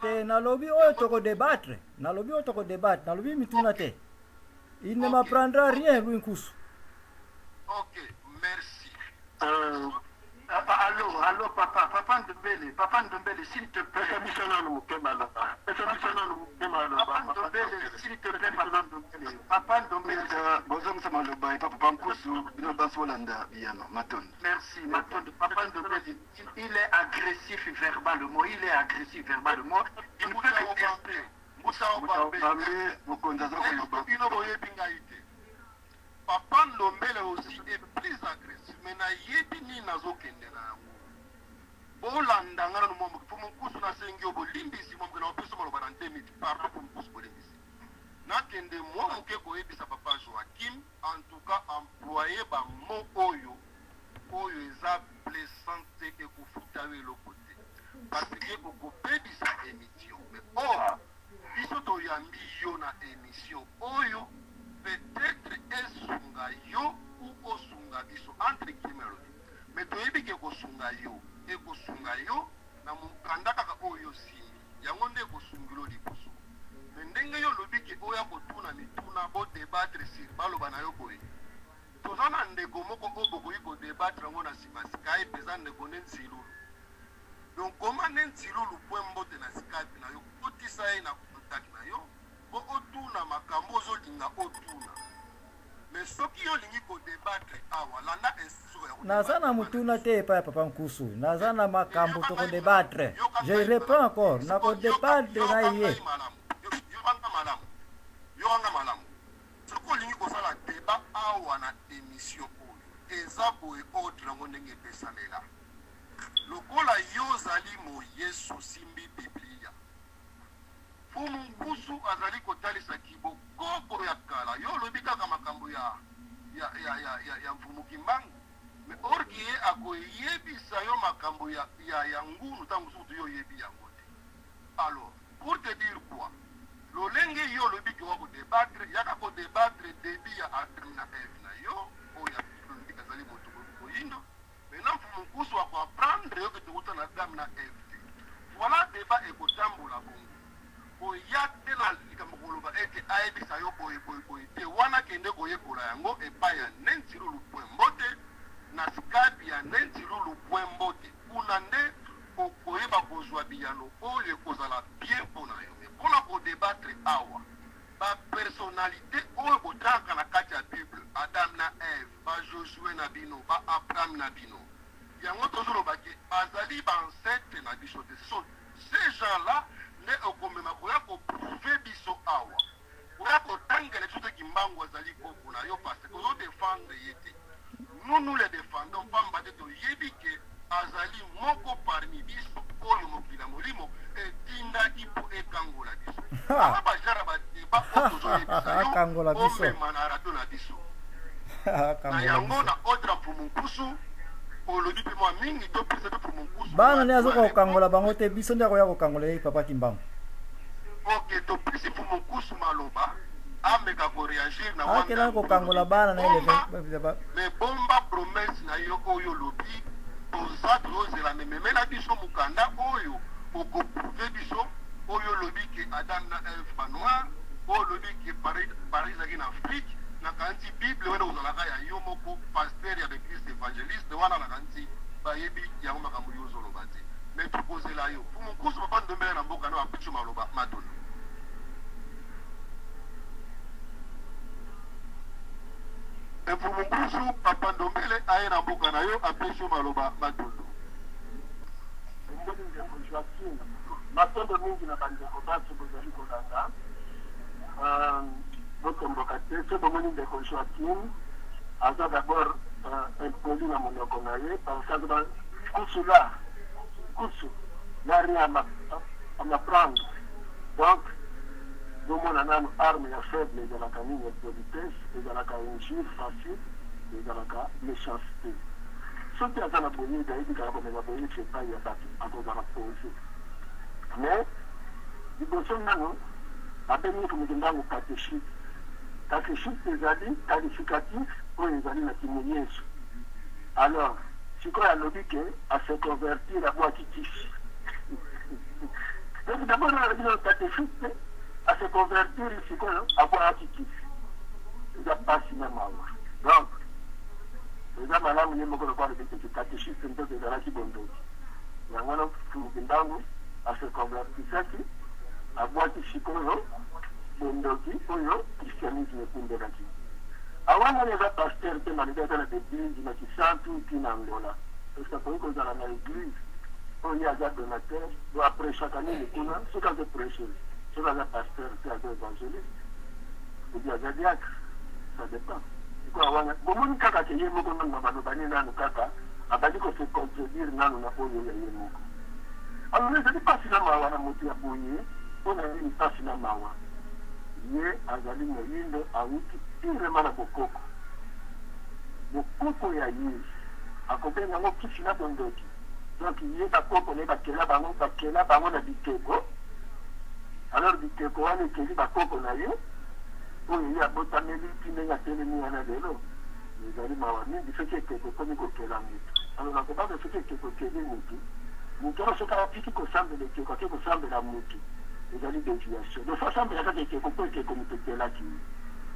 te nalobi oyo toko débattre. Nalobi oyo toko débattre. Nalobi mituna te. Il ne m'apprendra rien, Louis Nkoussou. Ok, merci. Allô, Papa Ndombele, s'il te plaît. Papa Ndombele, s'il te plaît, Papa Ndombele. Merci, Maton. Papa Ndombele, il est agressif verbalement. Il ne peut que Papa Ndombele aussi est plus agressif, mais na yebini nazokende na yango. Bolanda ngana no momo pour mon kusu na sengi obo limbisi momo na opeso mo lobana ndemi pardon pour mon kusu limbisi. Na kende mo moke ko yebisa papa Joachim en tout cas employé ba mo oyo eza blessante et ko futa we lo côté. Parce que ko pebisa émission. Mais biso to yambi yo na émission oyo peut-être esunga yo ou osunga biso entre guillemets mais toyebi ke kosunga yo e kosunga yo na mukanda kaka oyo simbi yango nde kosungilo liboso mais ndenge yo lobi ke oya kotuna mituna bo débattre sur baloba na yo boye toza na ndeko moko obokoyi ko débattre yango na nsima Skype eza ndeko ne nsilulu donc koma ne nsilulu po mbote na Skype na yo kotisa ye na contact na yo po otuna makambo ozolinga otuna mais soki olingi ko débattre awa landa instruction ya naza na mutuna te pa Papa Nkusu naza na makambo toko débattre je réponds encore na ko débattre na ye yo anga malamu soki olingi kosala débat awa na émission oyo eza boye ordre yango ndenge epesamela lokola yo ozali moyesu simbi biblia Fumu Nkusu azali kotalisa kibokoko ya kala yo lobi kaka makambo ya Mfumu Kimbangu mais orki ye akoyebisa yo makambo ya ngunu tangu sutu yo yebi yango te. Alors pour te dire quoi lolenge yo lobi ki wako débattre yaka ko débattre debi ya Adam na Eve na yo oya lobi kazali moto koyindo maintenant Fumu Nkusu ako apprendre yo ke tukuta na Adam na Eve te. Voilà débat ekotambola bongo oyate na likambo koloba ete ayebisa yo boye te wana kende koyekola yango epai ya Nensilulu Pwembote na Skype ya Nensilulu Pwembote kuna nde okoyeba kozwa biyano oyo ekozala bien mpona yo me mpona kodebattre awa bapersonnalité oyo botaka na kati ya bible Adam na Eve bajosue na bino Abraham na bino yango tozoloba ke bazali baancetre na biso te ces gens-là ne okomema koya koprouve biso awa koya kotangela biso te Kimbangu azali koko na yo parce que ozodefendre ye te nous les défendons pamba te toyebi ke azali moko parmi biso oyo mokili ya molimo etindaki mpo ekangola biso aa bajara badeba oyo tozoyebisa yo omema na radio na biso na yango na ordre Mfumu Nkusu olobi mpe mwa mingi topesa mpe Mfumu Nkusu bana nde azoka kokangola bango te biso nde akoya kokangola ye Papa Kimbangu ok topesi Mfumu Nkusu maloba ameka koreagir na akela kokangola bana na ile mais bomba promesse na yo oyo lobi toza tozozela mememela biso mukanda oyo okoprouve biso oyo lobi ke Adam na Eve banoir oyo lobi ke Paris ezalaki na Afrique nakanisi bible wena ozalaka ya yo moko pasteur ya l'église évangéliste wana nakanisi bayebi yango makambo yo ozoloba te mais tokozela yo Mfumu Nkusu Papa Ndombele na mboka no apisu maloba matono Mfumu Nkusu Papa Ndombele aye na mboka na yo apisu maloba matono matondo mingi na bandeko bato bozali kolanda botomboka te so bomoni ndeko Joachim aza d'abord impoli na monoko na ye parce que Kusu n'a rien à m'apprendre donc bomona nanu arme ya faible ezalaka nini ya politesse ezalaka injure facile ezalaka méchanceté soki aza na boyedi ayebi kaka komema boyedi epai ya bato akozala pose mais liboso nanu abengi Kimbangu catéchiste ezali qualificatif oyo ezali na kimoyesu alors sikoyo alobi ke ase convertir abwaki kisi d'abord le catéchisme à se convertir ici à quoi attitude. Il n'y a pas si même donc les gens malades ne me pas le catéchisme de la qui bonne il y a un autre à se convertir ici à quoi ici bondoki oyo christianisme kundelaki awana les pasteurs qui malgré dans l'église na kisantu kina Angola parce que pour que dans l'église on y a des donateurs doit prêcher chaque année kuna ce qu'on veut prêcher c'est un pasteur qui a des évangélistes ou bien des diacres ça dépend quoi awana bomoni kaka ke yemo ko na banobani nanu kaka abadi ko se contredire nanu na oyo ya yemo alors les pas si na mawana mutu ya boye on a une pas si na mawa ye azali moyindo awuti tirema na bokoko ya yesu akobenga ngo kisi na bondoki donc ye bakoko ne bakela bango na biteko alors biteko wana ekeli bakoko na ye oyo ye abotameli tinenga telemi wana lelo ezali mawa mingi soki ekeko komi kokela mutu alors nakobanga soki ekeko ekeli mutu oyo soki atiki kosambela ekeko ake kosambela mutu ezali déviation de façon que la ekeko mpo ekeko mutu ekelaki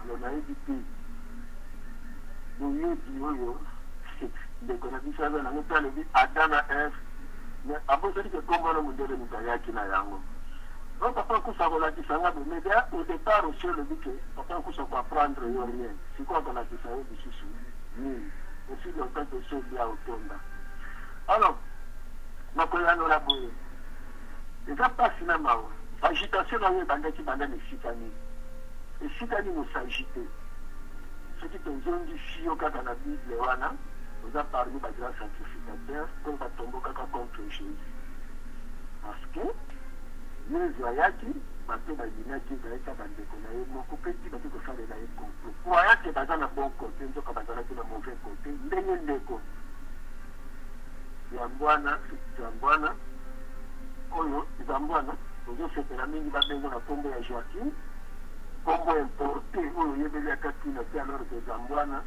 alors nayebi te boyebi oyo ndeko na biso aza nango mpe alobi ada na eve mais abosali ke kombona mondele moto ayaki na yango donc papa nkusa kolakisa nga bo mais bien au départ aussi olobi ke papa nkusa koapprendre yo rien sikoyo akolakisa yo lisusu nini aussi longtemps que sobi ya otonda alors nakoyanola boye eza mpasi na mawa agitation na yo ebandaki banda na esika nini osagite soki tozongi fio kaka na bible wana oza parmi bagrand sacrificateur oyo batombokaka contre jésus parce que yesu ayaki bato balinaki ezalaki bandeko na ye moko mpe ti bati kosalela ye complot po ayaki baza na bon côté nzoka bazalaki na mauvais côté ndenge ndeko yambwana oyo ezambwana ozosepela mingi babengo na nkombo ya joaquim nkombo importe oyo oyebeliaka ntina te alors que ezambwana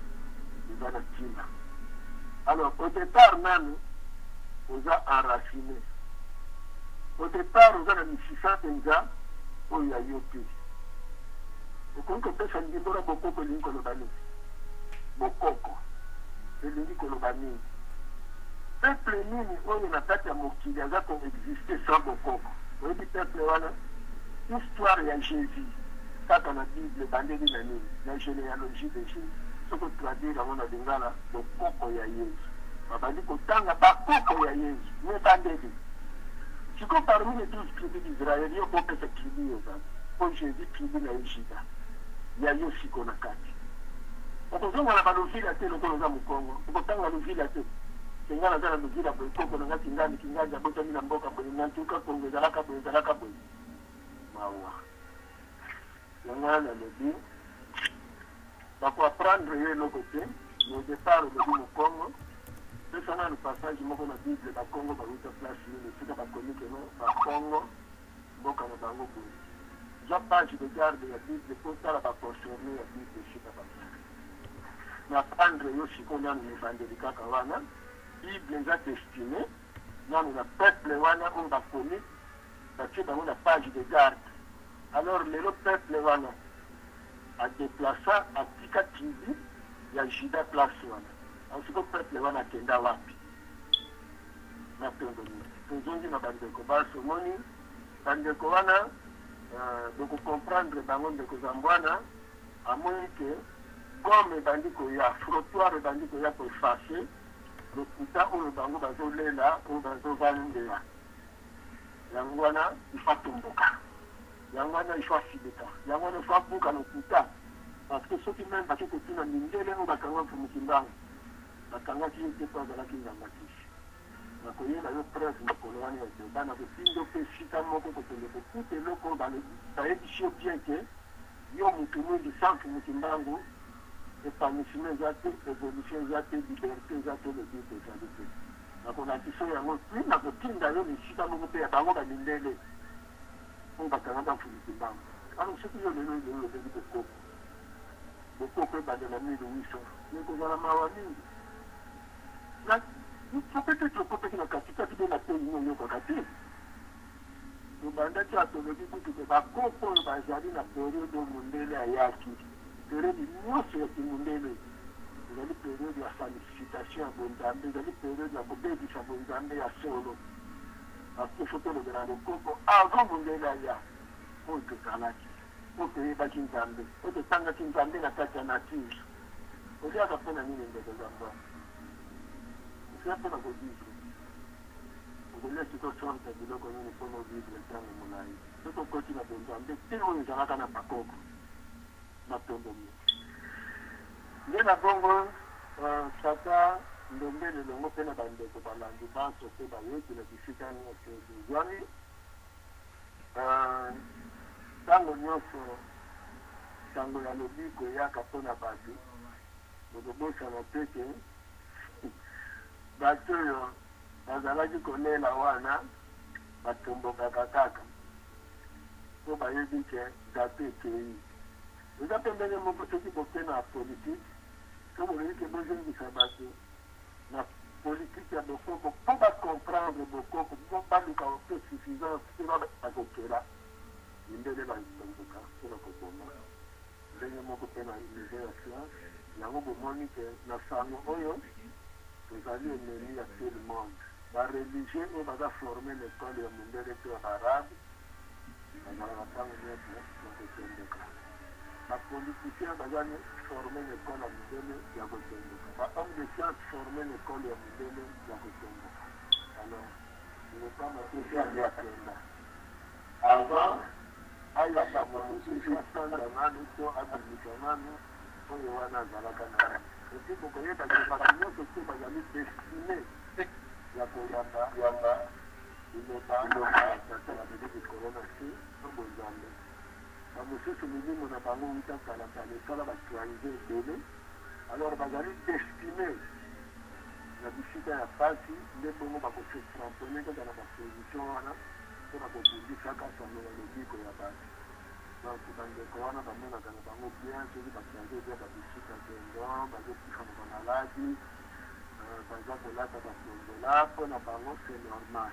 eza na ntina alors au départ nanu oza enraciné au départ oza na misisa mpenza oyo ya yo te okoki kopesa ndimbo na bokoko elingi koloba nini bokoko elingi koloba nini peuple nini oyo na kati ya mokili aza koexiste sans bokoko oyebi peuple wana histoire ya jésus kaka na bible bandeli na nini na généalogie de jésus soki otraduire yango na lingala bokoko ya yesu babandi kotanga bakoko ya yesu me bandeli sikoyo parmi les 12 tribus d'israël yo kopesa tribu yo kaka po jésus tribu na ye juda ya yo siko na kati okozonga na balovila te lokola oza mokongo okotanga lovila te kenga naza na lovila boye koko nanga kingandi abotami na mboka boye nantuka kongo ezalaka boye mawa yango wana lobi bakoapprendre yo eloko te au départ olobi mokongo pesa nanu passage moko na bible bakongo bauta place nini esika bakomi keno bakongo mboka na bango boye ja page de garde ya bible mpo tala baconcerne ya bible esika baa na prendre yo sikoyo nanu mibandeli kaka wana bible eza destiné nanu na peuple wana oyo bakomi batie bango na page de garde alors lelo peuple wana adeplaça atika tribu ya juda place wana asiko peuple wana akenda wapi na tondoni tozongi na bandeko basomoni bandeko wana bokokomprendre bango ndeko za mbwana amoni ke comme ebandi koya frottoir ebandi koya koefase lokuta oyo bango bazolela oyo bazovandela yango wana ifa tomboka yango wana ifa asilika yango wana ifa abuka lokuta parce que soki meme bake kotina mindele oyo bakanga mfumuki mbango bakangaki ye te po azalaki nganga kisi nakoyeba yo preuve mokolo wana ya deba na kotindo mpe esika moko kokende kokuta eloko bayebisi yo bien ke yo motu mingi centre moki mbango épanouissement eza te évolution eza te liberté eza te lebible ezali te nakolakisa yango pli nakotinda yo na esika moko mpe ya bango bamindele oyo bakangaka mfumuki mbango alors soki yo lelo lobengi bokoko ebandela 1800 ekozala mawa mingi peut-être kopeki na katikati mpe na pays nyonyo kaka te bandaki atolobi kutu ke bakoko oyo bazali na periode mondele ayaki periode nyonso ya kimondele ezali periode ya felicitation ya bonzambe ezali periode ya kobebisa bonzambe ya solo akoso tolobela lokoko avant mondele aya oyo tozalaki oyo toyebaki nzambe oyo totangaki nzambe na kati ya nature oziaka mpona nini ndeko zamba osia mpona kovivre okolesi tosorte biloko nini mpona ovivre ntango molai so tokoti na bonzambe te oyo ezalaka na bakoko matombo mingi nde na bongo tata ndombele longo mpe na bandeko balandi banso mpe bayeki na bisika nyonso ezwani ntango nyonso sango ya lobiko eyaka mpona bato bokobosana te ke bato oyo bazalaki kolela wana batombokaka kaka mpo bayebi ke dato ekei eza mpe ndenge moko soki boke na politike so bolingi ke bozongisa bato na politike ya bokoko mpo bacomprendre bokoko mpo baluka mpe suffisance mpe bakokela mindele batomboka mpona kokoma ndenge moko mpe na niveau ya science yango bomoni ke na sango oyo tozali enemi ya tout le monde bareligieux oyo baza forme l'école ya mondele mpe ya baarabe bazalaka ntango nyonso ya kotomboka bapoliticien bazali forme l'école ya mondele ya kotomboka bahomme de science forme l'école ya mondele ya kotomboka alors ilekama tosi ali akenda avant ayaka mosusu asanda nanu to abimisa nanu oyo wana azalaka na esi bokoyeba ke bato nyonso te bazali destine ya koyamba iloba tata babeleki korona se to bozambe bamosusu milimo na bango wuta kalakala esala batraize ebele alors bazali destine na bisika ya pasi nde bongo bakose frampone kaka na baposition wana mpona kobundisaka sango ya lobiko ya bato donc bandeko wana bamonaka na bango bien soki batraze ebia babisika kendon bazokufa na bamaladi baza kolata bakondola mpona bango c'est normal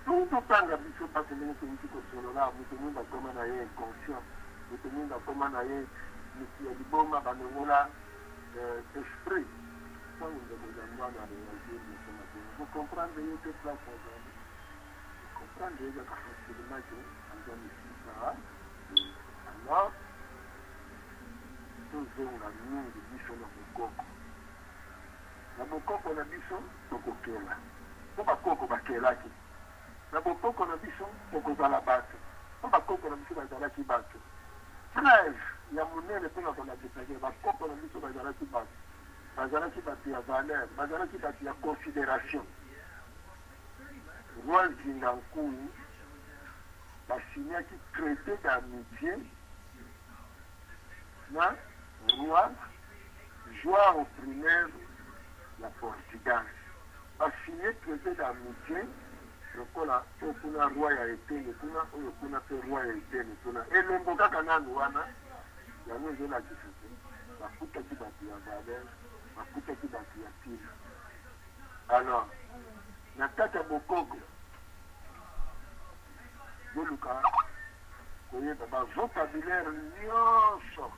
soki totanga biso mpasi ndenge toyiki kosolola moto mingi akoma na ye inconscient moto mingi akoma na ye miti ya liboma banongola esprit ntango ndeko zambwana réagir mosona bino vocomprendre ye te place azali comprendre ye kaka facilement ke aza misika alors tozonga mingi biso na bokoko na bokoko na biso tokokela mpo bakoko bakelaki na bokoko na biso tokozala bato mpo bakoko na biso bazalaki bato preuve ya monene mpe na kolakisaki bakoko na biso bazalaki bato ya valeur bazalaki bato ya considération roi zingankulu basignaki traité d'amitié na roi João primaire ya Portugal basigné traité d'amitié lokola oyo kuna roi ya eteni kuna oyo kuna mpe roi ya eteni kuna elembo kaka nanu wana yango ezolakisa te bakutaki bato ya valeur bakutaki bato ya ntina alors na kati ya bokoko boluka koyeba bavocabulaire nyonso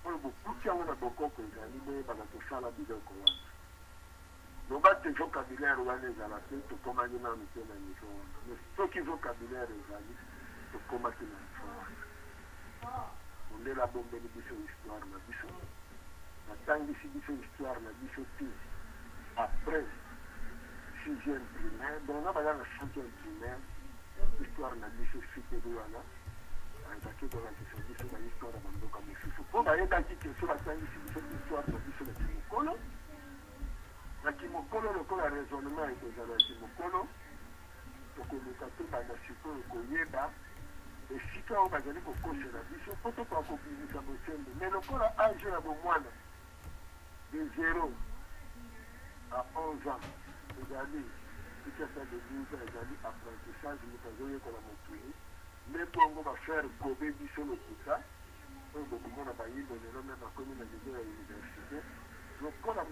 oyo bokuti yango na bokoko ezali boyebaka tosala biloko wana loba te vocabulaire wana ezala te tokomaki nanu te na niveau wana mais soki vocabulaire ezali tokomaki na niveau wana mondela bombeli biso histoire na biso natangisi biso histoire na biso te après 6e primaire donc na baza na 5e primaire histoire na biso siteli wana ayebaki kolakisa biso na histoire ya bamboka mosusu mpo bayebaki ke so batangisi biso histoire na biso na kimokolo lokola raisonnement ekozala ya kimokolo tokoluka te banda sikoyo koyeba esika oyo bazali kokosela biso mpo tokoka kobimisa bosembe mais lokola age ya bomwana de 0 à 11 ans ezali tikasa de 12 ans ezali apprentissage moto azoyekola motuli nde bongo bafere kobe biso lokuta oyo bokomona bayindo lelo me bakomi na niveau ya université lokola